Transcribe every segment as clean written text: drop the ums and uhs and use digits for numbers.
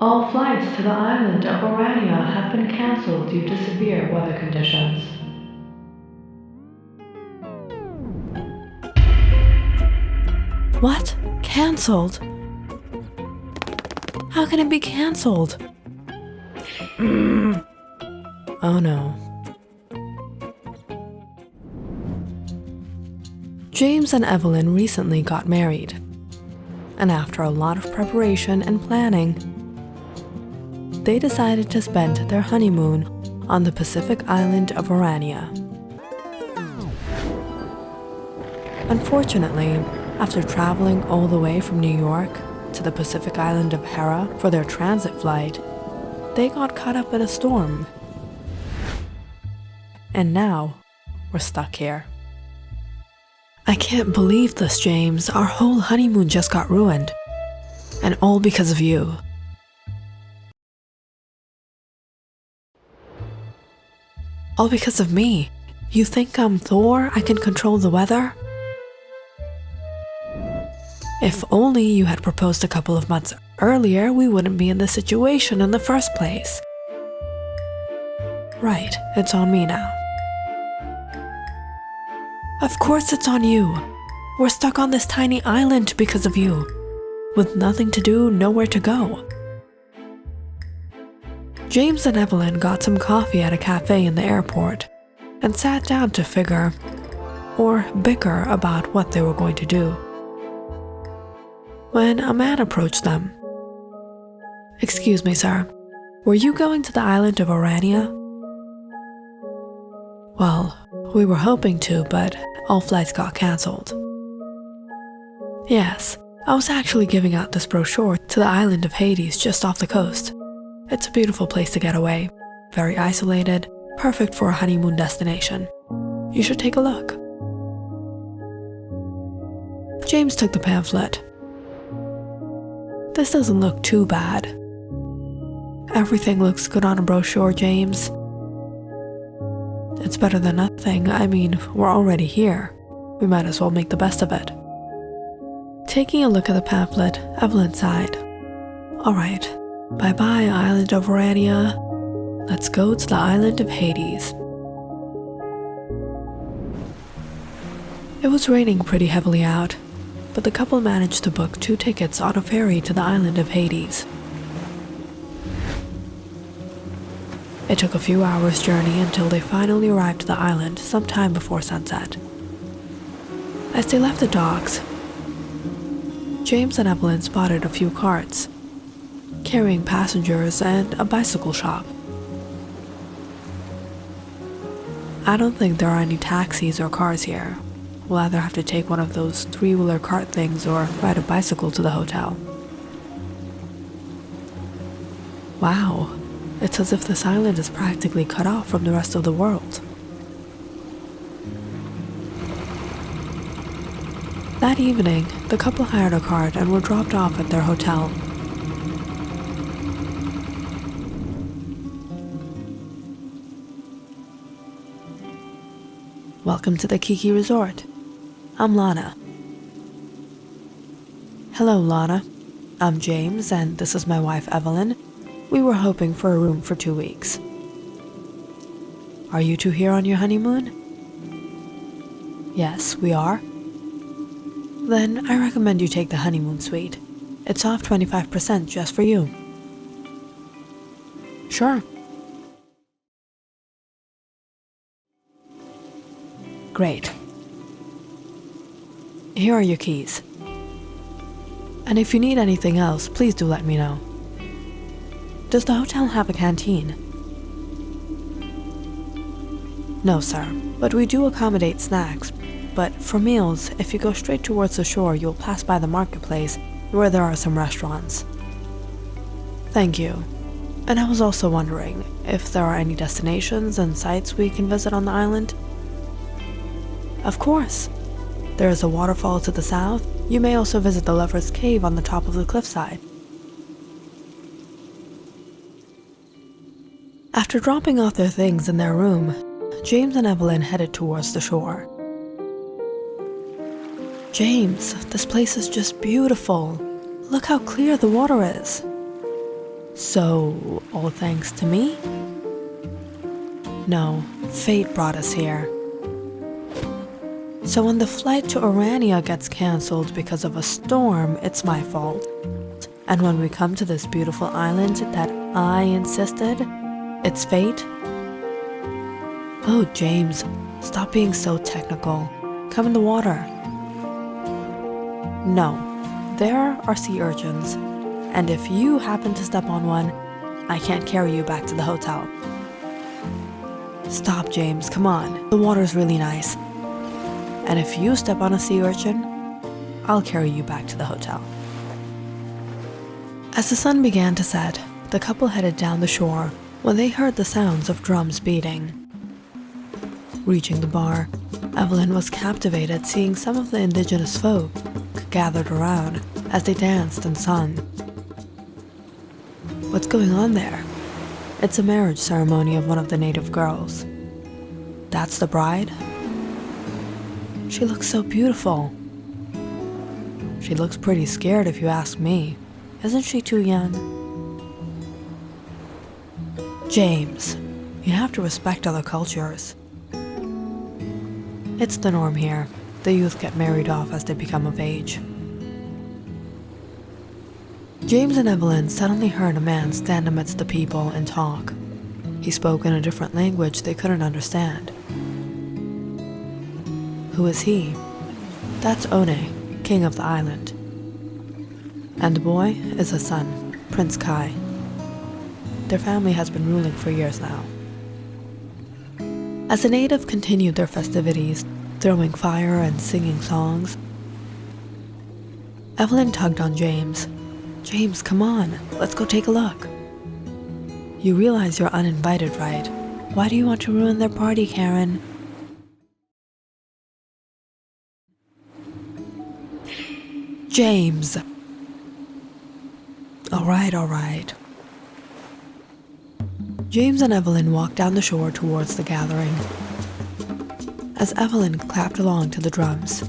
All flights to the island of Orania have been cancelled due to severe weather conditions. What? Cancelled? How can it be cancelled? Oh no. James and Evelyn recently got married, and after a lot of preparation and planning, they decided to spend their honeymoon on the Pacific island of Orania. Unfortunately, after traveling all the way from New York to the Pacific island of Hera for their transit flight, they got caught up in a storm. And now, we're stuck here. I can't believe this, James. Our whole honeymoon just got ruined. And all because of you. All because of me. You think I'm Thor? I can control the weather? If only you had proposed a couple of months earlier, we wouldn't be in this situation in the first place. Right, it's on me now. Of course it's on you. We're stuck on this tiny island because of you. With nothing to do, nowhere to go. James and Evelyn got some coffee at a cafe in the airport and sat down to figure, or bicker about what they were going to do. When a man approached them. Excuse me, sir. Were you going to the island of Orania? Well, we were hoping to, but all flights got cancelled. Yes, I was actually giving out this brochure to the island of Hades just off the coast. It's a beautiful place to get away, very isolated, perfect for a honeymoon destination. You should take a look. James took the pamphlet. This doesn't look too bad. Everything looks good on a brochure, James. It's better than nothing. I mean, we're already here. We might as well make the best of it. Taking a look at the pamphlet, Evelyn sighed. Alright, bye-bye, island of Orania. Let's go to the island of Hades. It was raining pretty heavily out, but the couple managed to book 2 tickets on a ferry to the island of Hades. It took a few hours' journey until they finally arrived to the island sometime before sunset. As they left the docks, James and Evelyn spotted a few carts, carrying passengers and a bicycle shop. I don't think there are any taxis or cars here. We'll either have to take one of those 3-wheeler cart things or ride a bicycle to the hotel. Wow, it's as if this island is practically cut off from the rest of the world. That evening, the couple hired a cart and were dropped off at their hotel. Welcome to the Kiki Resort. I'm Lana. Hello, Lana. I'm James, and this is my wife, Evelyn. We were hoping for a room for 2 weeks. Are you two here on your honeymoon? Yes, we are. Then I recommend you take the honeymoon suite. It's off 25% just for you. Sure. Great. Here are your keys. And if you need anything else, please do let me know. Does the hotel have a canteen? No, sir, but we do accommodate snacks. But for meals, if you go straight towards the shore, you'll pass by the marketplace, where there are some restaurants. Thank you. And I was also wondering if there are any destinations and sites we can visit on the island? Of course. There is a waterfall to the south. You may also visit the Lover's Cave on the top of the cliffside. After dropping off their things in their room, James and Evelyn headed towards the shore. James, this place is just beautiful. Look how clear the water is. So, all thanks to me? No, fate brought us here. So when the flight to Orania gets cancelled because of a storm, it's my fault. And when we come to this beautiful island that I insisted, it's fate? Oh, James, stop being so technical. Come in the water. No, there are sea urchins, and if you happen to step on one, I can't carry you back to the hotel. Stop, James, come on. The water's really nice. And if you step on a sea urchin, I'll carry you back to the hotel. As the sun began to set, the couple headed down the shore when they heard the sounds of drums beating. Reaching the bar, Evelyn was captivated seeing some of the indigenous folk gathered around as they danced and sung. What's going on there? It's a marriage ceremony of one of the native girls. That's the bride? She looks so beautiful. She looks pretty scared if you ask me. Isn't she too young? James, you have to respect other cultures. It's the norm here. The youth get married off as they become of age. James and Evelyn suddenly heard a man stand amidst the people and talk. He spoke in a different language they couldn't understand. Who is he? That's One, king of the island. And the boy is a son, Prince Kai. Their family has been ruling for years now. As the native continued their festivities, throwing fire and singing songs, Evelyn tugged on James. James, come on, let's go take a look. You realize you're uninvited, right? Why do you want to ruin their party, Karen? James! All right. James and Evelyn walked down the shore towards the gathering. As Evelyn clapped along to the drums,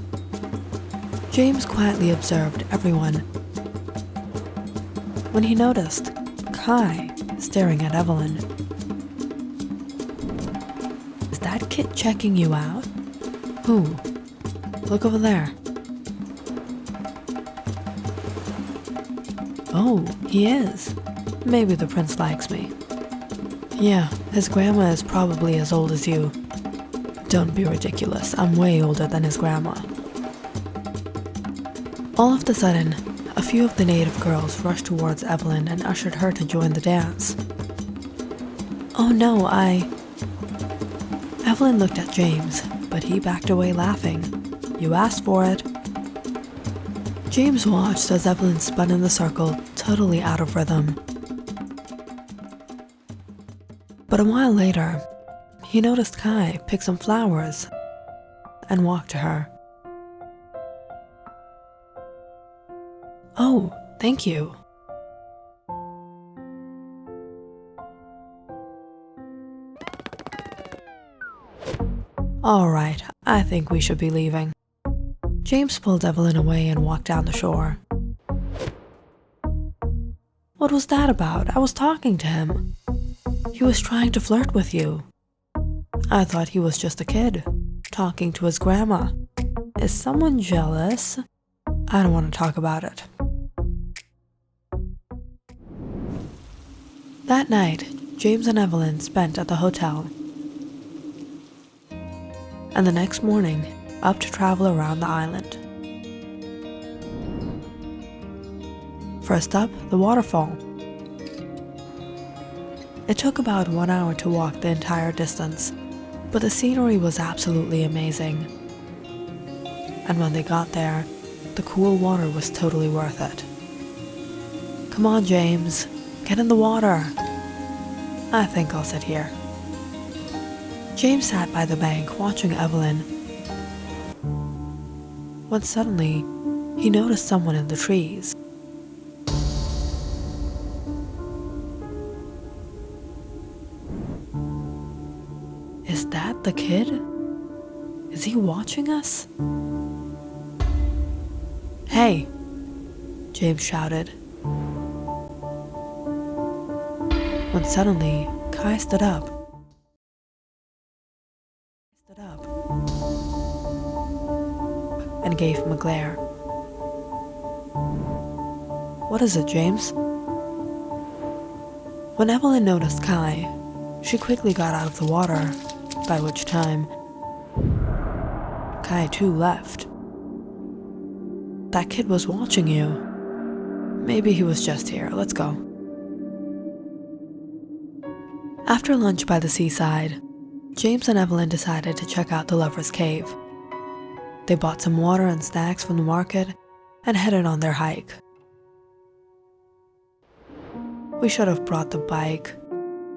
James quietly observed everyone. When he noticed Kai staring at Evelyn. Is that kid checking you out? Who? Look over there. Oh, he is. Maybe the prince likes me. Yeah, his grandma is probably as old as you. Don't be ridiculous, I'm way older than his grandma. All of a sudden, a few of the native girls rushed towards Evelyn and ushered her to join the dance. Oh no, Evelyn looked at James, but he backed away laughing. You asked for it. James watched as Evelyn spun in the circle, totally out of rhythm. But a while later, he noticed Kai pick some flowers and walk to her. Oh, thank you. All right, I think we should be leaving. James pulled Evelyn away and walked down the shore. What was that about? I was talking to him. He was trying to flirt with you. I thought he was just a kid, talking to his grandma. Is someone jealous? I don't want to talk about it. That night, James and Evelyn spent at the hotel. And the next morning, up to travel around the island. First up, the waterfall. It took about 1 hour to walk the entire distance, but the scenery was absolutely amazing. And when they got there, the cool water was totally worth it. Come on, James, get in the water. I think I'll sit here. James sat by the bank watching Evelyn, when suddenly he noticed someone in the trees. Is that the kid? Is he watching us? Hey, James shouted. when suddenly Kai stood up and gave him a glare. "What is it, James?" When Evelyn noticed Kai, she quickly got out of the water, by which time Kai too left. "That kid was watching you. Maybe he was just here. Let's go." After lunch by the seaside, James and Evelyn decided to check out the Lover's Cave. They bought some water and snacks from the market and headed on their hike. "We should have brought the bike.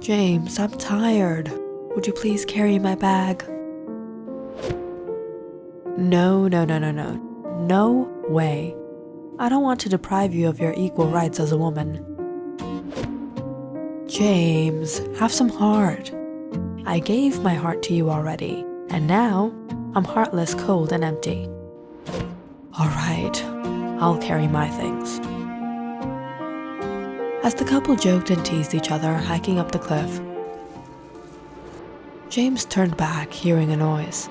James, I'm tired. Would you please carry my bag?" No. No way. I don't want to deprive you of your equal rights as a woman. James, have some heart. I gave my heart to you already, and now I'm heartless, cold, and empty. All right, I'll carry my things. As the couple joked and teased each other hiking up the cliff, James turned back, hearing a noise.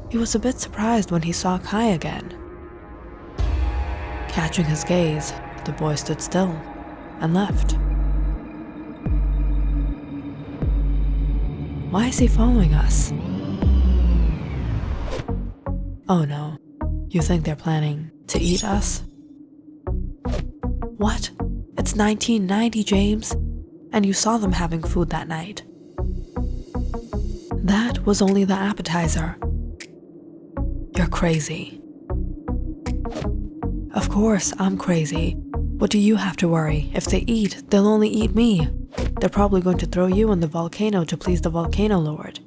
He was a bit surprised when he saw Kai again. Catching his gaze, the boy stood still and left. Why is he following us? Oh no, you think they're planning to eat us? What? It's 1990, James, and you saw them having food that night. That was only the appetizer. You're crazy. Of course, I'm crazy. What do you have to worry? If they eat, they'll only eat me. They're probably going to throw you in the volcano to please the volcano lord.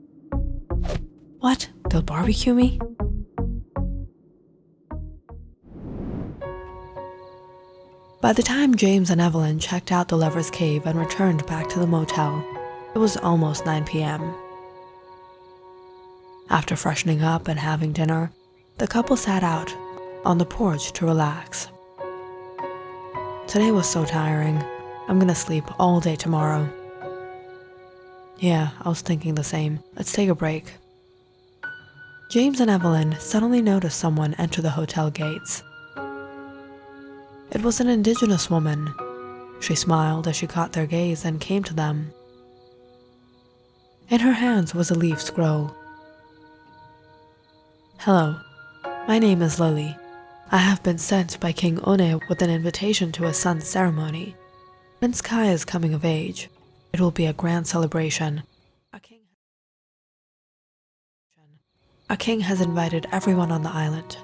What? They'll barbecue me? By the time James and Evelyn checked out the Lover's Cave and returned back to the motel, it was almost 9 p.m. After freshening up and having dinner, the couple sat out on the porch to relax. Today was so tiring. I'm gonna sleep all day tomorrow. Yeah, I was thinking the same. Let's take a break. James and Evelyn suddenly noticed someone enter the hotel gates. It was an indigenous woman. She smiled as she caught their gaze and came to them. In her hands was a leaf scroll. Hello, my name is Lily. I have been sent by King One with an invitation to his son's ceremony. Prince Kai is coming of age. It will be a grand celebration. Our king has invited everyone on the island.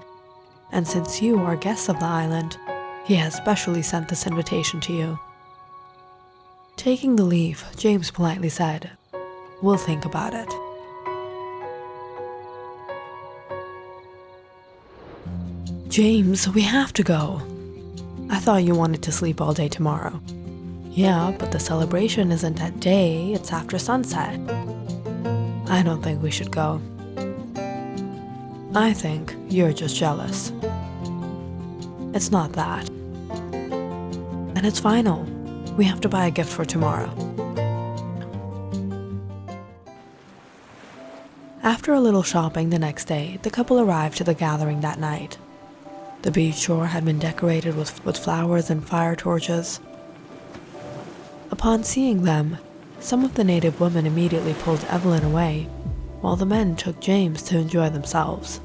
And since you are guests of the island, he has specially sent this invitation to you. Taking the leaf, James politely said, "We'll think about it." James, we have to go. I thought you wanted to sleep all day tomorrow. Yeah, but the celebration isn't at day, it's after sunset. I don't think we should go. I think you're just jealous. It's not that. And it's final. We have to buy a gift for tomorrow. After a little shopping the next day, the couple arrived to the gathering that night. The beach shore had been decorated with flowers and fire torches. Upon seeing them, some of the native women immediately pulled Evelyn away, while the men took James to enjoy themselves.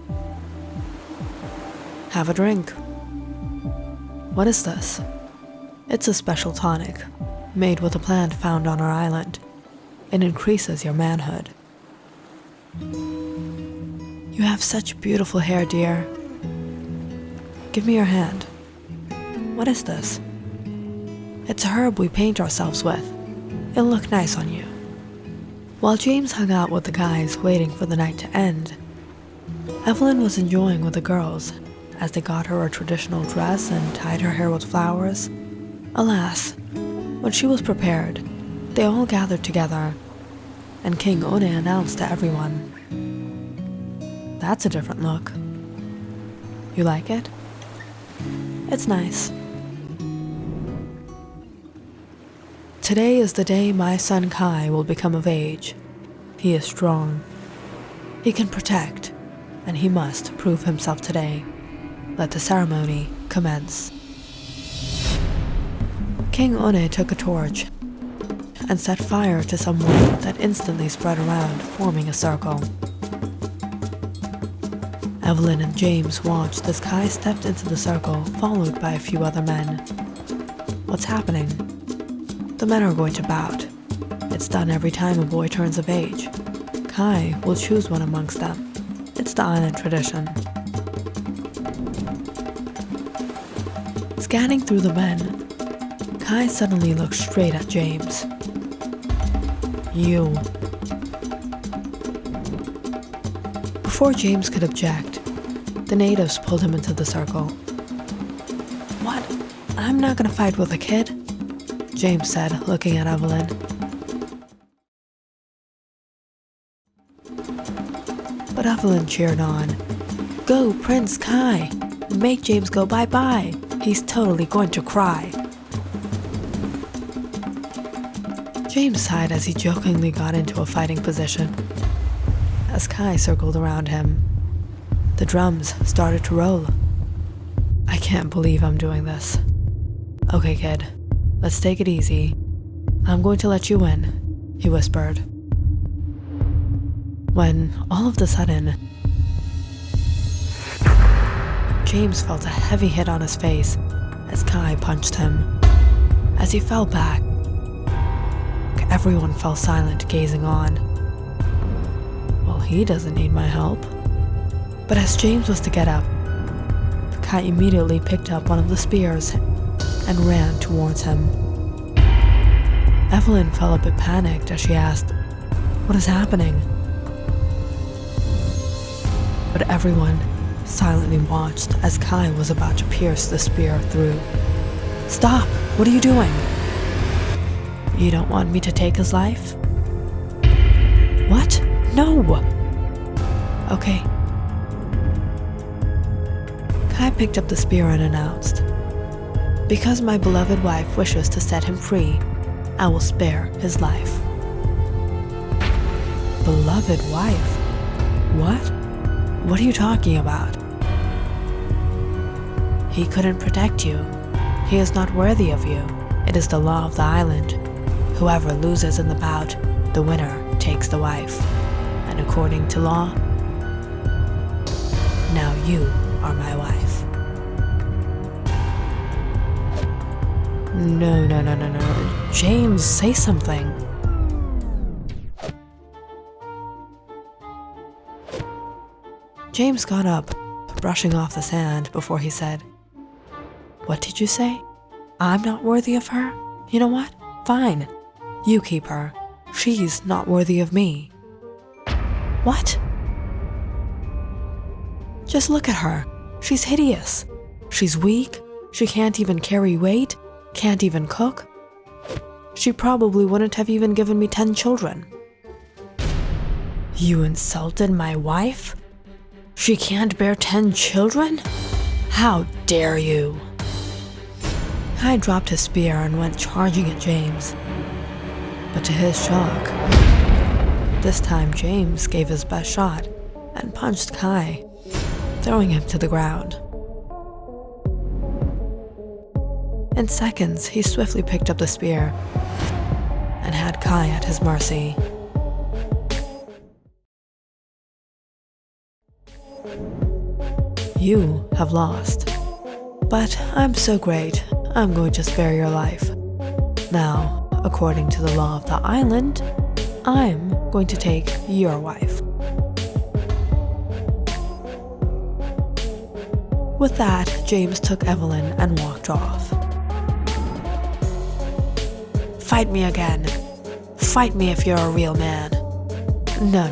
Have a drink. What is this? It's a special tonic, made with a plant found on our island. It increases your manhood. You have such beautiful hair, dear. Give me your hand. What is this? It's a herb we paint ourselves with. It'll look nice on you. While James hung out with the guys waiting for the night to end, Evelyn was enjoying with the girls as they got her a traditional dress and tied her hair with flowers. Alas, when she was prepared, they all gathered together, and King One announced to everyone, "That's a different look. You like it? It's nice." today is the day my son Kai will become of age. He is strong. He can protect, and he must prove himself today. Let the ceremony commence. King Une took a torch and set fire to some wood that instantly spread around, forming a circle. Evelyn and James watched as Kai stepped into the circle, followed by a few other men. What's happening? The men are going to bout. It's done every time a boy turns of age. Kai will choose one amongst them. It's the island tradition. Scanning through the men, Kai suddenly looked straight at James. You. Before James could object, the natives pulled him into the circle. What? I'm not gonna fight with a kid, James said, looking at Evelyn. But Evelyn cheered on. Go, Prince Kai! Make James go bye-bye! He's totally going to cry. James sighed as he jokingly got into a fighting position. As Kai circled around him, the drums started to roll. I can't believe I'm doing this. Okay, kid, let's take it easy. I'm going to let you in, he whispered. When, all of a sudden, James felt a heavy hit on his face as Kai punched him. As he fell back, everyone fell silent, gazing on. Well, he doesn't need my help. But as James was to get up, Kai immediately picked up one of the spears and ran towards him. Evelyn felt a bit panicked as she asked, "What is happening?" But everyone silently watched as Kai was about to pierce the spear through. "Stop! What are you doing?" "You don't want me to take his life?" "What? No!" "Okay." Kai picked up the spear and announced, "Because my beloved wife wishes to set him free, I will spare his life." Beloved wife? What? What are you talking about? He couldn't protect you. He is not worthy of you. It is the law of the island. Whoever loses in the bout, the winner takes the wife. And according to law, now you are my wife. No. James, say something. James got up, brushing off the sand before he said, "What did you say? I'm not worthy of her? You know what? Fine. You keep her. She's not worthy of me." "What?" "Just look at her. She's hideous. She's weak. She can't even carry weight. Can't even cook. She probably wouldn't have even given me 10 children. You insulted my wife? She can't bear 10 children? How dare you?" Kai dropped his spear and went charging at James. But to his shock, this time James gave his best shot and punched Kai, throwing him to the ground. In seconds, he swiftly picked up the spear and had Kai at his mercy. You have lost. But I'm so great, I'm going to spare your life. Now, according to the law of the island, I'm going to take your wife. With that, James took Evelyn and walked off. "Fight me again. Fight me if you're a real man." No,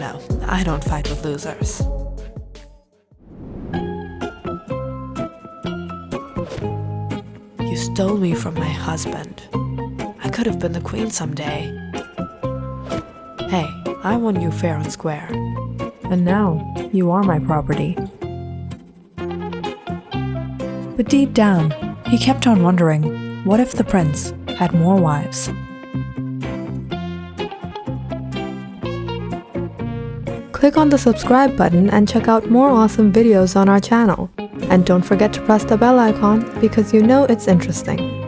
I don't fight with losers. You stole me from my husband. I could have been the queen someday. Hey, I won you fair and square. And now, you are my property. But deep down, he kept on wondering, what if the prince had more wives? click on the subscribe button and check out more awesome videos on our channel. And don't forget to press the bell icon because you know it's interesting.